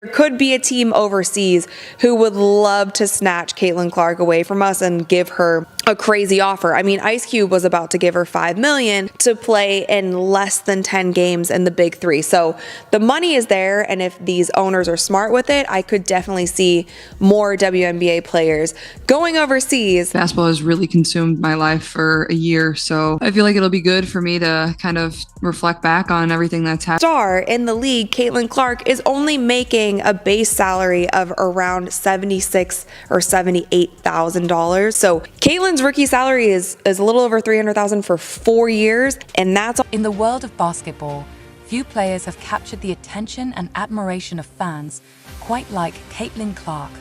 There could be a team overseas who would love to snatch Caitlin Clark away from us and give her a crazy offer. I mean, Ice Cube was about to give her $5 million to play in less than 10 games in the Big Three. So the money is there, and if these owners are smart with it, I could definitely see more WNBA players going overseas. Basketball has really consumed my life for a year, so I feel like it'll be good for me to kind of reflect back on everything that's happened. Star in the league, Caitlin Clark, is only making a base salary of around $76,000 or $78,000. So Caitlin's rookie salary is a little over $300,000 for 4 years, and that's in the world of basketball. Few players have captured the attention and admiration of fans quite like Caitlin Clark.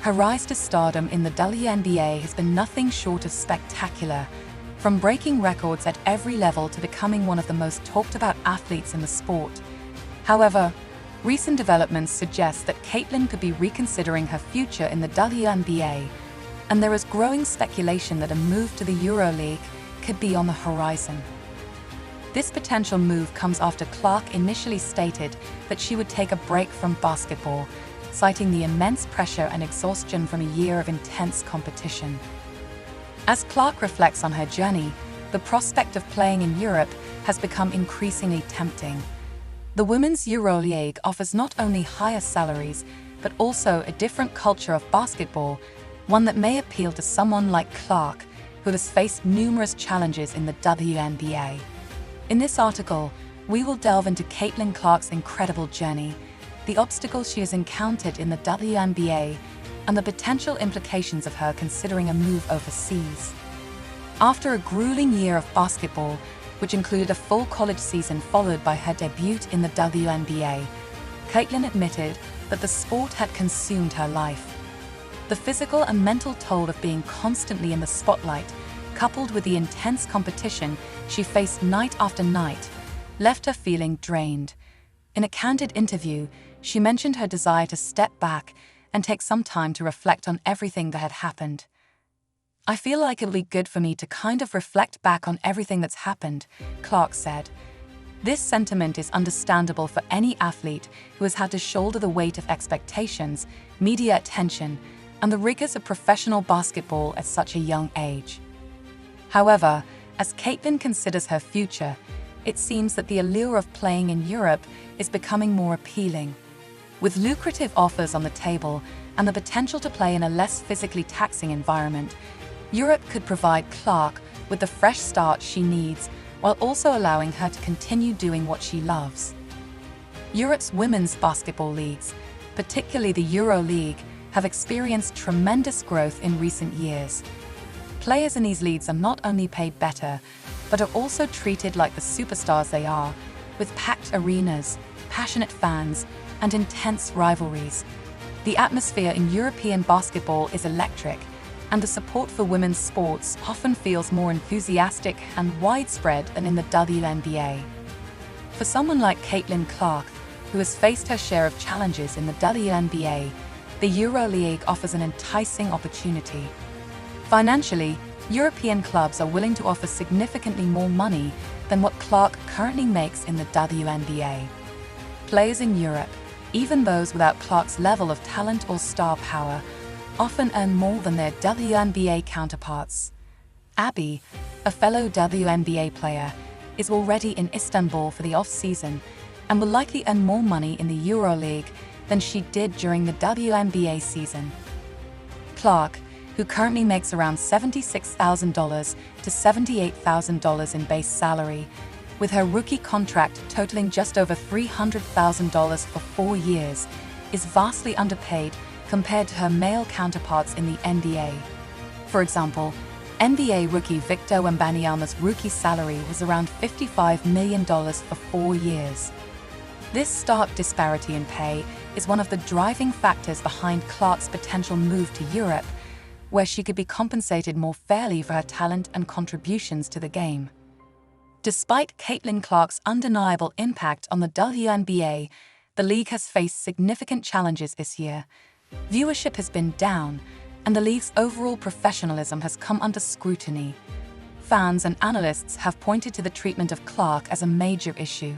Her rise to stardom in the WNBA has been nothing short of spectacular, from breaking records at every level to becoming one of the most talked about athletes in the sport. However, recent developments suggest that Caitlin could be reconsidering her future in the WNBA, and there is growing speculation that a move to the EuroLeague could be on the horizon. This potential move comes after Clark initially stated that she would take a break from basketball, citing the immense pressure and exhaustion from a year of intense competition. As Clark reflects on her journey, the prospect of playing in Europe has become increasingly tempting. The Women's EuroLeague offers not only higher salaries, but also a different culture of basketball, one that may appeal to someone like Clark, who has faced numerous challenges in the WNBA. In this article, we will delve into Caitlin Clark's incredible journey, the obstacles she has encountered in the WNBA, and the potential implications of her considering a move overseas. After a grueling year of basketball, which included a full college season followed by her debut in the WNBA, Caitlin admitted that the sport had consumed her life. The physical and mental toll of being constantly in the spotlight, coupled with the intense competition she faced night after night, left her feeling drained. In a candid interview, she mentioned her desire to step back and take some time to reflect on everything that had happened. "I feel like it'll be good for me to kind of reflect back on everything that's happened," Clark said. This sentiment is understandable for any athlete who has had to shoulder the weight of expectations, media attention, and the rigors of professional basketball at such a young age. However, as Caitlin considers her future, it seems that the allure of playing in Europe is becoming more appealing. With lucrative offers on the table and the potential to play in a less physically taxing environment, Europe could provide Clark with the fresh start she needs while also allowing her to continue doing what she loves. Europe's women's basketball leagues, particularly the EuroLeague, have experienced tremendous growth in recent years. Players in these leagues are not only paid better, but are also treated like the superstars they are, with packed arenas, passionate fans, and intense rivalries. The atmosphere in European basketball is electric, and the support for women's sports often feels more enthusiastic and widespread than in the WNBA. For someone like Caitlin Clark, who has faced her share of challenges in the WNBA, the EuroLeague offers an enticing opportunity. Financially, European clubs are willing to offer significantly more money than what Clark currently makes in the WNBA. Players in Europe, even those without Clark's level of talent or star power, often earn more than their WNBA counterparts. Abby, a fellow WNBA player, is already in Istanbul for the off-season and will likely earn more money in the EuroLeague than she did during the WNBA season. Clark, who currently makes around $76,000 to $78,000 in base salary, with her rookie contract totaling just over $300,000 for 4 years, is vastly underpaid compared to her male counterparts in the NBA. For example, NBA rookie Victor Wembanyama's rookie salary was around $55 million for 4 years. This stark disparity in pay is one of the driving factors behind Clark's potential move to Europe, where she could be compensated more fairly for her talent and contributions to the game. Despite Caitlin Clark's undeniable impact on the WNBA, the league has faced significant challenges this year. Viewership has been down, and the league's overall professionalism has come under scrutiny. Fans and analysts have pointed to the treatment of Clark as a major issue.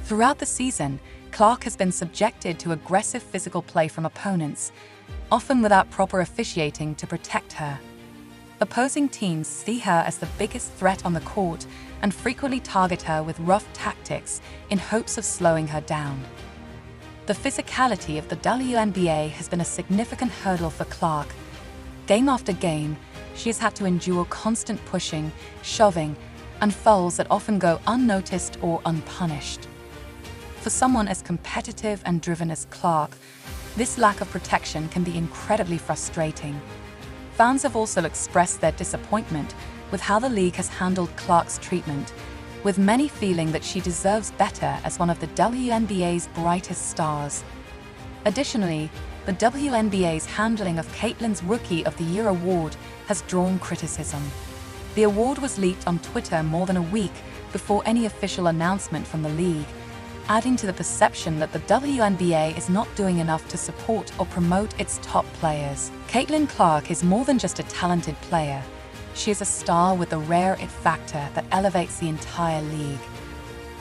Throughout the season, Clark has been subjected to aggressive physical play from opponents, often without proper officiating to protect her. Opposing teams see her as the biggest threat on the court and frequently target her with rough tactics in hopes of slowing her down. The physicality of the WNBA has been a significant hurdle for Clark. Game after game, she has had to endure constant pushing, shoving, and fouls that often go unnoticed or unpunished. For someone as competitive and driven as Clark, this lack of protection can be incredibly frustrating. Fans have also expressed their disappointment with how the league has handled Clark's treatment, with many feeling that she deserves better as one of the WNBA's brightest stars. Additionally, the WNBA's handling of Caitlin's Rookie of the Year award has drawn criticism. The award was leaked on Twitter more than a week before any official announcement from the league, adding to the perception that the WNBA is not doing enough to support or promote its top players. Caitlin Clark is more than just a talented player. She is a star with a rare it factor that elevates the entire league.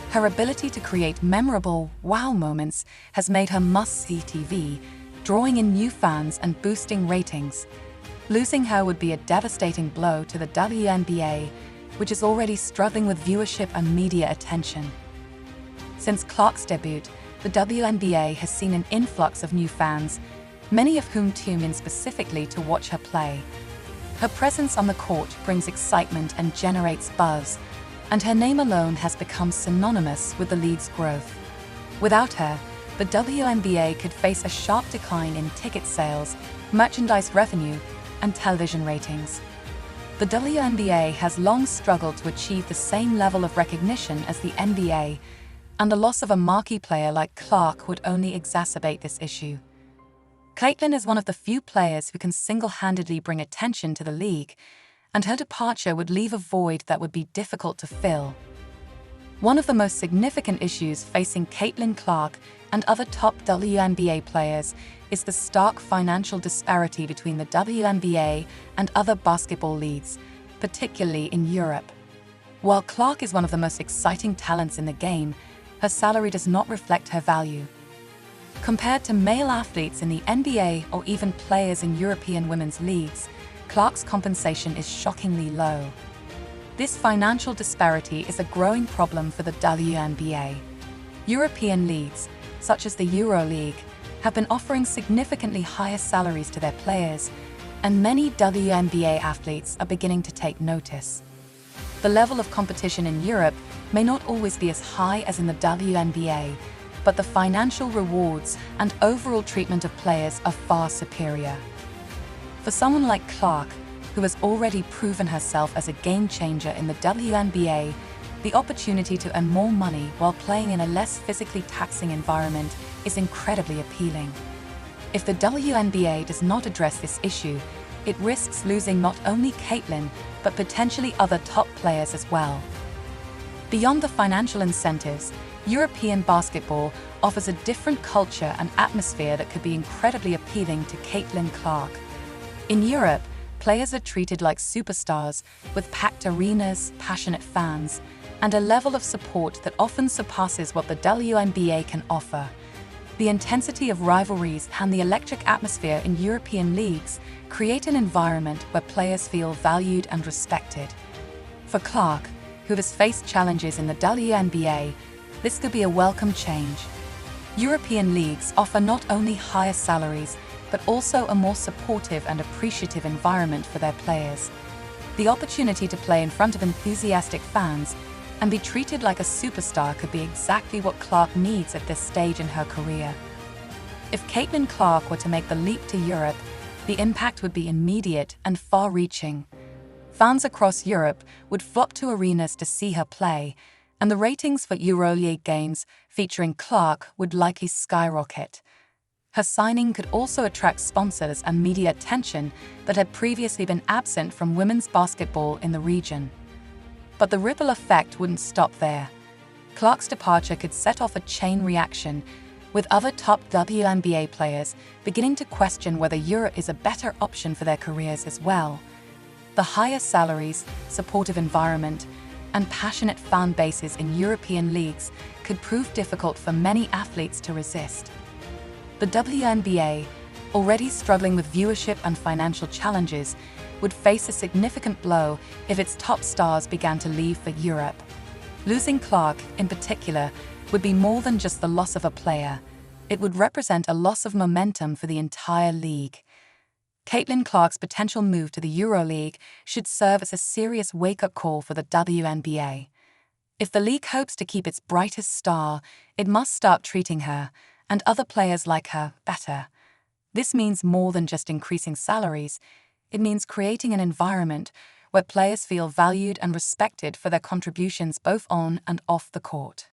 Her ability to create memorable wow moments has made her must-see TV, drawing in new fans and boosting ratings. Losing her would be a devastating blow to the WNBA, which is already struggling with viewership and media attention. Since Clark's debut, the WNBA has seen an influx of new fans, many of whom tune in specifically to watch her play. Her presence on the court brings excitement and generates buzz, and her name alone has become synonymous with the league's growth. Without her, the WNBA could face a sharp decline in ticket sales, merchandise revenue, and television ratings. The WNBA has long struggled to achieve the same level of recognition as the NBA, and the loss of a marquee player like Clark would only exacerbate this issue. Caitlin is one of the few players who can single-handedly bring attention to the league, and her departure would leave a void that would be difficult to fill. One of the most significant issues facing Caitlin Clark and other top WNBA players is the stark financial disparity between the WNBA and other basketball leagues, particularly in Europe. While Clark is one of the most exciting talents in the game, her salary does not reflect her value. Compared to male athletes in the NBA or even players in European women's leagues, Clark's compensation is shockingly low. This financial disparity is a growing problem for the WNBA. European leagues, such as the EuroLeague, have been offering significantly higher salaries to their players, and many WNBA athletes are beginning to take notice. The level of competition in Europe may not always be as high as in the WNBA, but the financial rewards and overall treatment of players are far superior. For someone like Clark, who has already proven herself as a game changer in the WNBA, the opportunity to earn more money while playing in a less physically taxing environment is incredibly appealing. If the WNBA does not address this issue, it risks losing not only Caitlin, but potentially other top players as well. Beyond the financial incentives, European basketball offers a different culture and atmosphere that could be incredibly appealing to Caitlin Clark. In Europe, players are treated like superstars, with packed arenas, passionate fans, and a level of support that often surpasses what the WNBA can offer. The intensity of rivalries and the electric atmosphere in European leagues create an environment where players feel valued and respected. For Clark, who has faced challenges in the WNBA, this could be a welcome change. European leagues offer not only higher salaries, but also a more supportive and appreciative environment for their players. The opportunity to play in front of enthusiastic fans and be treated like a superstar could be exactly what Clark needs at this stage in her career. If Caitlin Clark were to make the leap to Europe, the impact would be immediate and far-reaching. Fans across Europe would flock to arenas to see her play, and the ratings for EuroLeague games featuring Clark would likely skyrocket. Her signing could also attract sponsors and media attention that had previously been absent from women's basketball in the region. But the ripple effect wouldn't stop there. Clark's departure could set off a chain reaction, with other top WNBA players beginning to question whether Europe is a better option for their careers as well. The higher salaries, supportive environment, and passionate fan bases in European leagues could prove difficult for many athletes to resist. The WNBA, already struggling with viewership and financial challenges, would face a significant blow if its top stars began to leave for Europe. Losing Clark, in particular, would be more than just the loss of a player. It would represent a loss of momentum for the entire league. Caitlin Clark's potential move to the EuroLeague should serve as a serious wake-up call for the WNBA. If the league hopes to keep its brightest star, it must start treating her, and other players like her, better. This means more than just increasing salaries. It means creating an environment where players feel valued and respected for their contributions both on and off the court.